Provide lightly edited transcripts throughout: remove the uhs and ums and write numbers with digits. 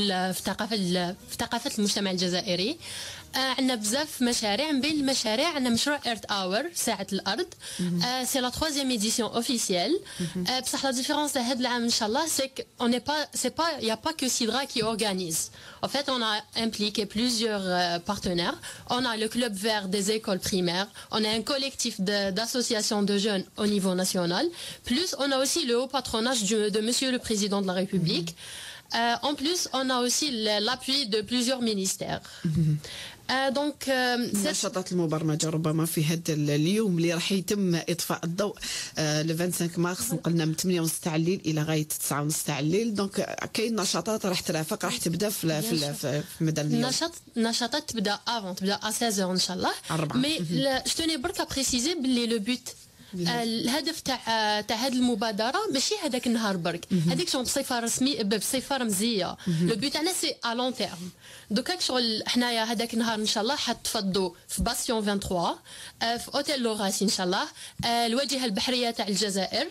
في ثقافة المجتمع الجزائري. عندنا بزاف مشاريع. من بين المشاريع عندنا مشروع ايرث اور ساعة الأرض. سي لا 3e édition officielle. بصح لا ديفيرونس تاع هذا العام ان شاء الله سي on n'est pas c'est pas il y a pas que Sidra qui organise. En fait, on a impliqué plusieurs partenaires. On a le club vert des écoles primaires, on a un collectif d'associations de jeunes au niveau national, plus on a aussi le haut patronage de monsieur le président de la République. En plus, on a aussi l'appui de plusieurs ministères. دونك النشاطات المبرمجه ربما في هذا اليوم اللي راح يتم اطفاء الضوء لو 25 مارس قلنا من 8:30 تاع الليل الى غايه 9:30 تاع الليل. دونك كاين نشاطات راح ترافق راح تبدا في مدى اليوم. نشاطات تبدا تبدا 16h ان شاء الله. مي جو توني برك بريسيزي باللي لو بوت الهدف تاع هذه المبادره ماشي هذاك النهار برك، هذيك شغل بصفه رسميه بصفه رمزيه. لو بوت تاعنا سي ا لون تيرم. دوكا شغل حنايا هذاك النهار ان شاء الله حتفضوا في باسيون 23 في اوتيل لوراسي ان شاء الله، الواجهه البحريه تاع الجزائر،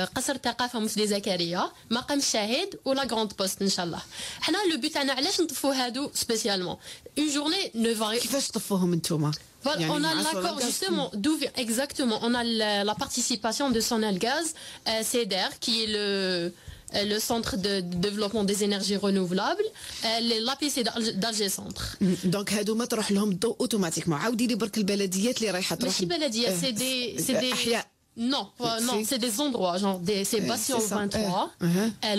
قصر الثقافه مفدي زكريا، مقام الشاهد ولا غروند بوست ان شاء الله. حنا لو بوت تاعنا علاش نطفوا هادو سبيسيالمون اون جورني نو فاري. كيفاش تطفوهم نتوما؟ Voilà, on a l'accord justement d'où exactement on a la participation de Sonelgaz, CEDER qui est le centre de développement des énergies renouvelables, l'APC d'Alger Centre. دونك هادو ما تروح لهم الضوء اوتوماتيكمون. عاودي لي برك البلديات اللي رايحه تروح. ماشي بلديات، سي دي احياء. Non, non, c'est des endroits, genre c'est Bastion 23,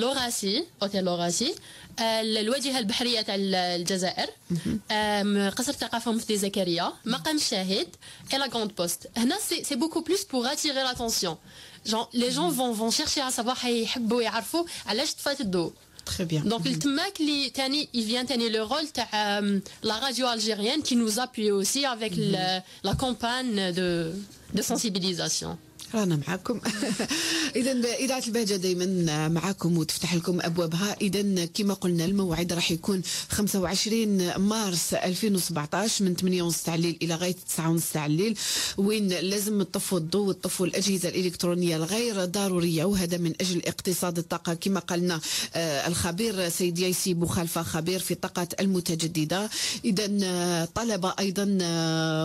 Lorassi, hôtel Lorassi, الواجهة البحرية تاع الجزائر، قصر الثقافة مفدي زكريا، مقام الشاهد et la grande poste. هنا c'est beaucoup plus pour attirer l'attention. Genre les gens vont chercher à savoir يحبوا يعرفوا علاش طفات الضوء. Très bien. Donc التماك اللي تاني il vient تاني le rôle تاع la radio algérienne qui nous appuie aussi avec la campagne de sensibilisation. رانا معاكم. اذا اذاعه البهجه دائما معاكم وتفتح لكم ابوابها. اذا كما قلنا الموعد راح يكون 25 مارس 2017 من 8:30 تاع الليل الى غايه 9:30 تاع الليل، وين لازم تطفوا الضوء وتطفوا الاجهزه الالكترونيه الغير ضروريه، وهذا من اجل اقتصاد الطاقه كما قالنا الخبير سيد يايسي بوخالفه خبير في الطاقه المتجدده. اذا طلبه ايضا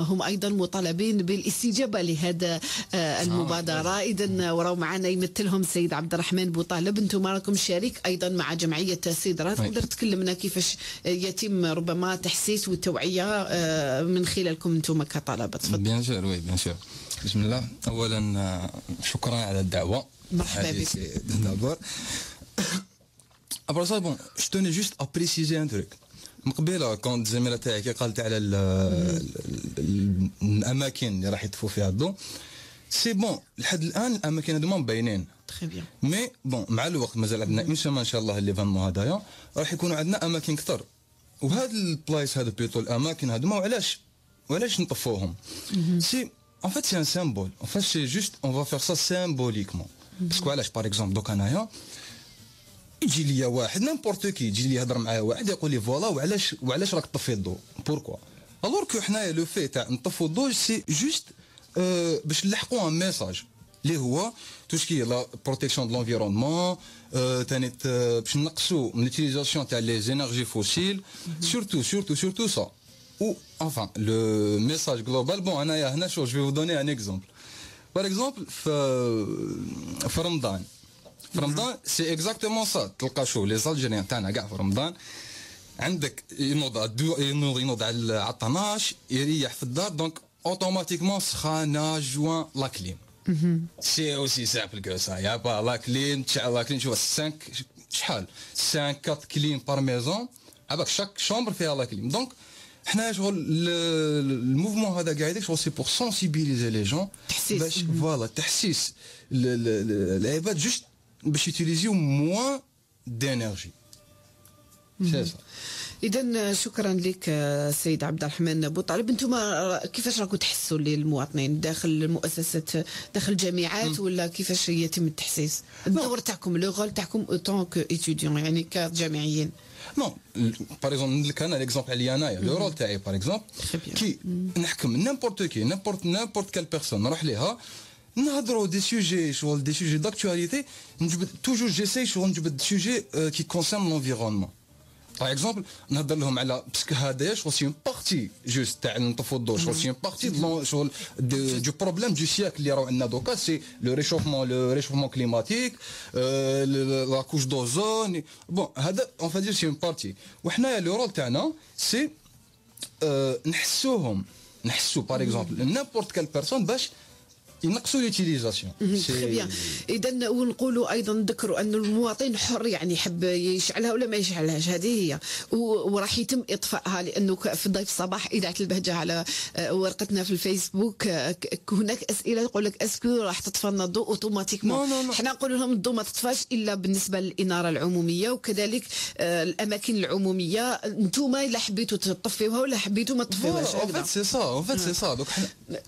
هم ايضا مطالبين بالاستجابه لهذا المبادره. اذا وراو معنا يمثلهم السيد عبد الرحمن بوطالب. انتم راكم شريك ايضا مع جمعيه سيدرا، تقدر تكلمنا كيفاش يتم ربما تحسيس والتوعيه من خلالكم انتم كطلبه؟ تفضل. بيان سور وي بيان سور. بسم الله. اولا شكرا على الدعوه. مرحبا بك. دابور ابرا سا بون جو توني جوست ا بريسيزي ان تروك. من قبيله كونت الزميله تاعي قالت على الاماكن اللي راح يطفوا فيها الضوء، سي بون لحد الان الاماكن هذوما مبينين تري بيان. مي بون مع الوقت مازال عندنا ان شاء الله ليفينمون هذايا راح يكونوا عندنا اماكن كثر، وهاد البلايص هذا بيتو الاماكن هذوما وعلاش نطفوهم؟ سي en fait c'est un symbole. En fait c'est juste on va faire ça symboliquement. باسكو علاش باغ اكزومبل دوك انايا يجي ليا واحد نيمبورت كي يجي لي يهضر معايا واحد يقول لي فوالا وعلاش راك طفي الضوء بوركوا الور كو حنايا لو في تاع نطفوا الضوء سي جوست باش نلحقوا ان ميساج اللي هو توشكي لا بروتيكسيون دو لونفيرونمون، ثاني باش نقصوا من ليتيليزاسيون تاع لي زينيرجي فوسيل، سورتو سا ou enfin le message global. Bon انايا هنا شو je vais vous donner un exemple. Par exemple في رمضان سي اكزاكتومون سا. تلقى شو لي زالجيريان تاعنا كاع في رمضان عندك ينوض على 12 يريح في الدار، دونك اوتوماتيكمون سخانه جوان لا كليم. سي اوسي سامبل كو سا. يا با لا كليم تشعل لا كليم. شوف 5 شحال 5 4 كليم بار ميزون، هذاك شاك شومبر فيها لا كليم. دونك حنا شغل الموفمون هذا قاعد شغل سي بور سونسيبيليزي لي جون باش فوالا تحسيس العباد جوست باش يوتيليزيو موان دينيرجي. سي سا. اذا شكرا لك سيد عبد الرحمن بوطالب. انتم كيفاش راكم تحسوا للمواطنين داخل المؤسسات داخل الجامعات ولا كيفاش يتم التحسيس؟ الدور تاعكم لو رول تاعكم اوتون كو ايتيديون يعني كجامعيين. نو باغ اكزومبل ندلك انا ليكزومبل عليا انايا لو رول تاعي باغ اكزومبل كي نحكم نيمبورت كي نيمبورت كال بيرسون نروح ليها نهضروا دي سوجي شغل دي سوجي داكtualité نجبد توجور جيساي شغل نجبد دي سوجي كي كونسيرن لونفيرونمون. باغ اكزومبل نهضر لهم على باسكو هذايا شغل سي اون بارتي جوست تاع نطفوا الضوء شغل سي اون بارتي شغل دو بروبليم دو سياكل اللي راهو عندنا دوكا سي لو ريشوفمون كليماتيك لا كوش دوزون بون هذا اون فادير سي اون بارتي. وحنايا لو رول تاعنا سي نحسوا باغ اكزومبل نيمبورت كال بيرسون باش ينقصوا ليوتيليزاسيون. تري بيان. اذا ونقولوا ايضا نذكروا ان المواطن حر يعني يحب يشعلها ولا ما يشعلهاش، هذه هي وراح يتم اطفائها، لانه في ضيف الصباح اذاعه البهجه على ورقتنا في الفيسبوك هناك اسئله يقول لك اسكو راح تطفى لنا الضوء اوتوماتيكمون. حنا نقول لهم الضوء ما تطفاش الا بالنسبه للاناره العموميه، وكذلك الاماكن العموميه انتم الا حبيتوا تطفيوها ولا حبيتوا ما تطفيوهاش. اون فيت سي سا اون فيت سي سا دوك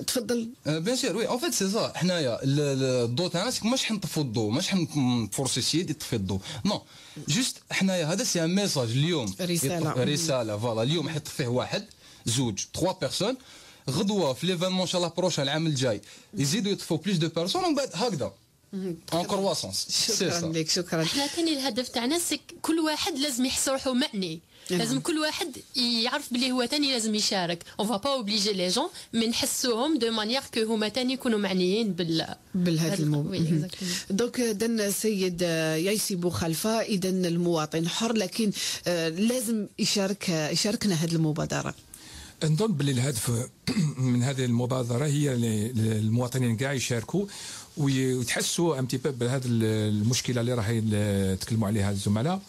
تفضل. بيان سور وي اون فيت سي سا. حنايا الضوء تاعنا ماش حنطفوا الضوء، ماش حنفورسي سيد يطفي الضوء، نو جوست حنايا هذا سي ان ميساج اليوم، رساله فوالا اليوم حيطفيه واحد زوج 3 بيرسون، غدوه في ليفينمون ان شاء الله بروشان العام الجاي يزيدوا يطفوا بليس دو بيرسون، ومن بعد هكذا اون كرواسونس. شكرا لك. شكرا. احنا ثاني الهدف تاعنا كل واحد لازم يحس روحه معني، لازم كل واحد يعرف بلي هو ثاني لازم يشارك. اون فا با اوبليجي لي جون، مي نحسوهم دو مانيير كو هما ثاني يكونوا معنيين بالهذا الموضوع. دونك دن السيد يايسي بوخلفه، اذا المواطن حر لكن لازم يشاركنا هذه المبادره. نظن باللي الهدف من هذه المبادره هي المواطنين كاع يشاركوا ويتحسوا ام تي بو بهذه المشكله اللي راهي تكلموا عليها الزملاء.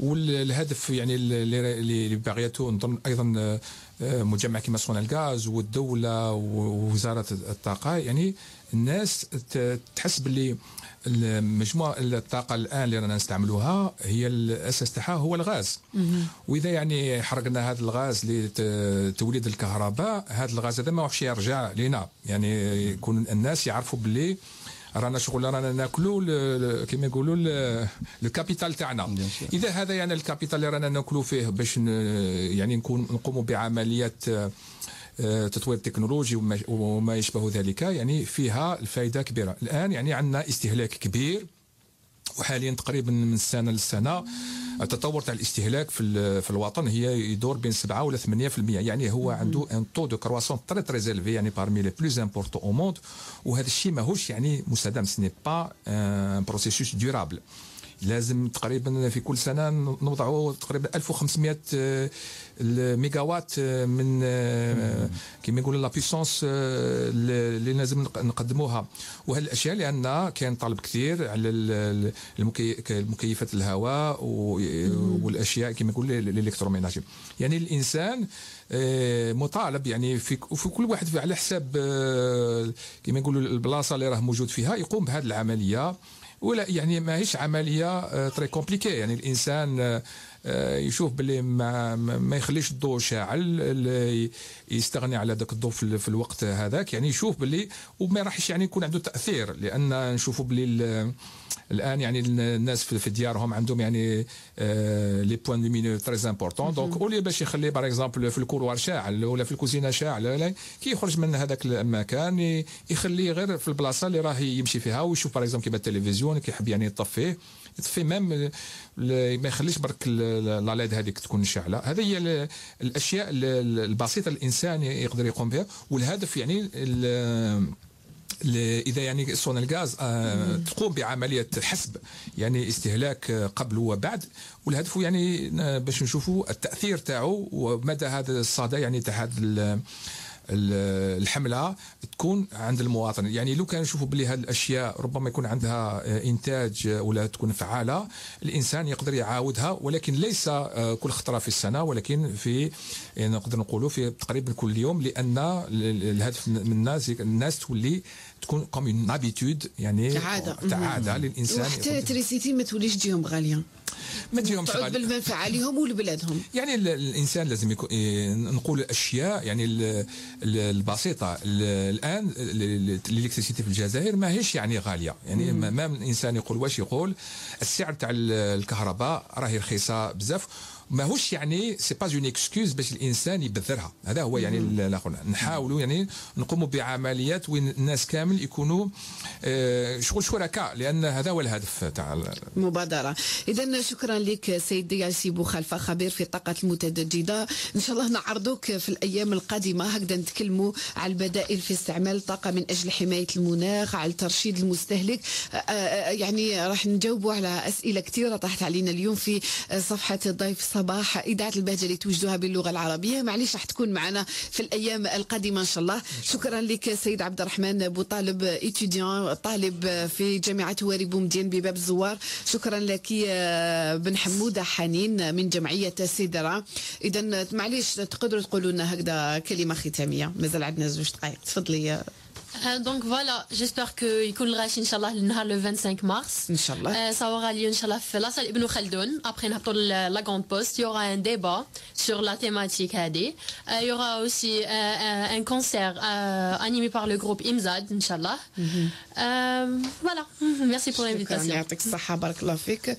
والهدف يعني اللي باغيته نظن ايضا مجمع كيما سونا الغاز والدوله ووزاره الطاقه، يعني الناس تحس باللي المجموعه الطاقه الان اللي رانا نستعملوها هي الاساس تاعها هو الغاز. واذا يعني حرقنا هذا الغاز لتوليد الكهرباء، هذا الغاز هذا ما راحش يرجع لنا، يعني يكون الناس يعرفوا باللي رانا شغل رانا ناكلوا كما يقولوا الكابيتال تاعنا. اذا هذا يعني الكابيتال اللي رانا ناكلوا فيه باش يعني نقوموا بعمليات تطوير تكنولوجي وما يشبه ذلك، يعني فيها الفائده كبيره. الان يعني عندنا استهلاك كبير، وحاليا تقريبا من سنه لسنه التطور تاع الاستهلاك في الوطن هي يدور بين 7 ولا 8%، يعني هو عنده ان تو دو كرواسون تري تري زيلفي، يعني بارمي لي بلوز امبورطون او موند. وهذا الشيء ماهوش يعني مستدام، سني با ان بروسيسوس ديورابل. لازم تقريبا في كل سنه نوضعوا تقريبا 1500 الميجاوات من كما يقولوا لا بيسونس اللي لازم نقدموها. وهذه الاشياء لان كاين طلب كثير على المكيفات الهواء والاشياء كما يقول الالكتروميناجي. يعني الانسان مطالب يعني في كل واحد على حساب كما يقولوا البلاصه اللي راه موجود فيها يقوم بهذه العمليه. ولا يعني ماهيش عمليه تري كومبليكي، يعني الانسان يشوف باللي ما يخليش الضوء شاعل، يستغني على ذاك الضوء في الوقت هذاك، يعني يشوف باللي وما راحش يعني يكون عنده تاثير. لان نشوفوا باللي الان يعني الناس في ديارهم عندهم يعني لي بوين لومينو تري امبورطون، دونك اولي باش يخلي باغ اكزومبل في الكولوار شاعل ولا في الكوزينه شاعل، كي يخرج من هذاك المكان يخليه غير في البلاصه اللي راه يمشي فيها، ويشوف باغ اكزومبل كيما التلفزيون كي يحب يعني يطفيه ميم ما يخليش برك لا ليد هذيك تكون شاعله. هذه هي الاشياء البسيطه الانسان يقدر يقوم بها. والهدف يعني اذا يعني صون الغاز تقوم بعمليه حسب يعني استهلاك قبل وبعد، والهدف يعني باش نشوفوا التاثير تاعو ومدى هذا الصدى يعني تاع هذا الحمله تكون عند المواطن. يعني لو كان نشوفوا بلي هذه الاشياء ربما يكون عندها انتاج ولا تكون فعاله، الانسان يقدر يعاودها، ولكن ليس كل خطره في السنه، ولكن في يعني نقدر نقولوا في تقريبا كل يوم، لان الهدف من الناس تولي تكون كوم اون هابيتود، يعني عاده للانسان. وحتى التريسيتي ما توليش تجيهم غاليه. ما تجيهمش تعود غاليه. بالمنفعه عليهم ولبلادهم. يعني الانسان لازم يكون نقول الاشياء يعني البسيطه. الان الالكتريسيتي في الجزائر ماهيش يعني غاليه، يعني ما الانسان يقول واش يقول السعر تاع الكهرباء راهي رخيصه بزاف، ماهوش يعني سي با اون اكسكوز باش الانسان يبذرها. هذا هو يعني نحاولوا يعني نقوموا بعمليات وين الناس كامل يكونوا شغل شركاء، لان هذا هو الهدف تاع المبادره. اذا شكرا لك سيد ياسي بوخلفه، خبير في الطاقه المتجدده. ان شاء الله نعرضوك في الايام القادمه هكذا نتكلموا على البدائل في استعمال الطاقه من اجل حمايه المناخ، على ترشيد المستهلك. يعني راح نجاوبوا على اسئله كثيره طرحت علينا اليوم في صفحه ضيف صباح إذاعة البهجة اللي توجدوها باللغة العربية. معليش راح تكون معنا في الأيام القادمة إن شاء الله. شكرا لك سيد عبد الرحمن بوطالب، إتيديان طالب في جامعة هواري بومدين بباب الزوار. شكرا لك بن حمودة حنين من جمعية سيدرا. إذا معليش تقدروا تقولوا لنا هكذا كلمة ختامية، مازال عندنا 2 دقائق. تفضلي. Donc voilà, j'espère que يكون الغاشي ان شاء الله النهار le 25 mars. ان شاء الله. صورها لي ان شاء الله في لاصال ابن خلدون. Après نهبطوا la grande poste, il y aura un débat sur la thématique هذه. Il y aura aussi un concert animé par le groupe Imzad ان شاء الله. Voilà, merci pour l'invitation. يعطيك الصحة، بارك الله فيك.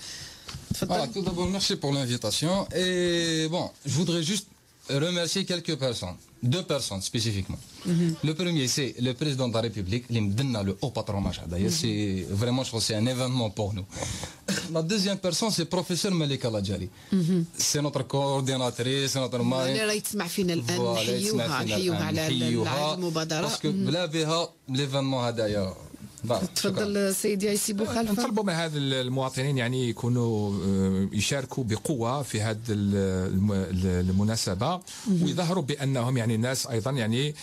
تفضل. Tout d'abord, merci pour l'invitation. Et bon, je voudrais juste remercier quelques personnes. 2 personnes spécifiquement. Le premier, c'est le président de la République, le haut patronage. C'est vraiment, je pense, c'est un événement pour nous. La deuxième personne, c'est le professeur Malika Ladjali. C'est notre coordinatrice, c'est notre mari. راهي تسمع فينا الآن. نحيوها على المبادرة. Parce que بلا بها l'événement هذايا. تفضل سيدي ياسي بوخلفه. نطلبوا من هذا المواطنين يعني يكونوا يشاركوا بقوه في هذه المناسبه، ويظهروا بانهم يعني ناس ايضا يعني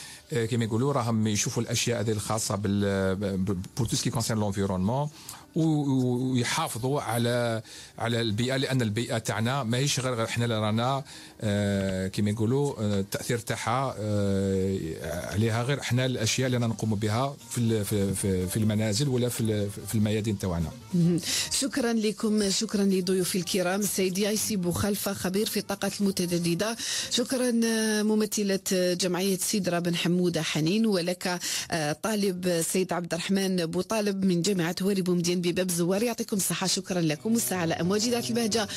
كما يقولوا راهم يشوفوا الاشياء هذه الخاصه بور تو سكي كونسيرن لونفيرونمون، ويحافظوا على البيئه، لان البيئه تاعنا ماهيش غير احنا اللي رانا كما يقولوا التاثير تاعها عليها، غير احنا الاشياء اللي نقوم بها في المنازل ولا في الميادين تاعنا. شكرا لكم، شكرا لضيوفي الكرام السيد ياسي بوخلفه خبير في الطاقه المتجدده، شكرا ممثله جمعيه سيدرا بن حموده حنين، ولك طالب سيد عبد الرحمن بوطالب من جامعه هواري بومدين بباب الزوار. يعطيكم الصحه، شكرا لكم. والساعه على امواج اذاعه البهجه.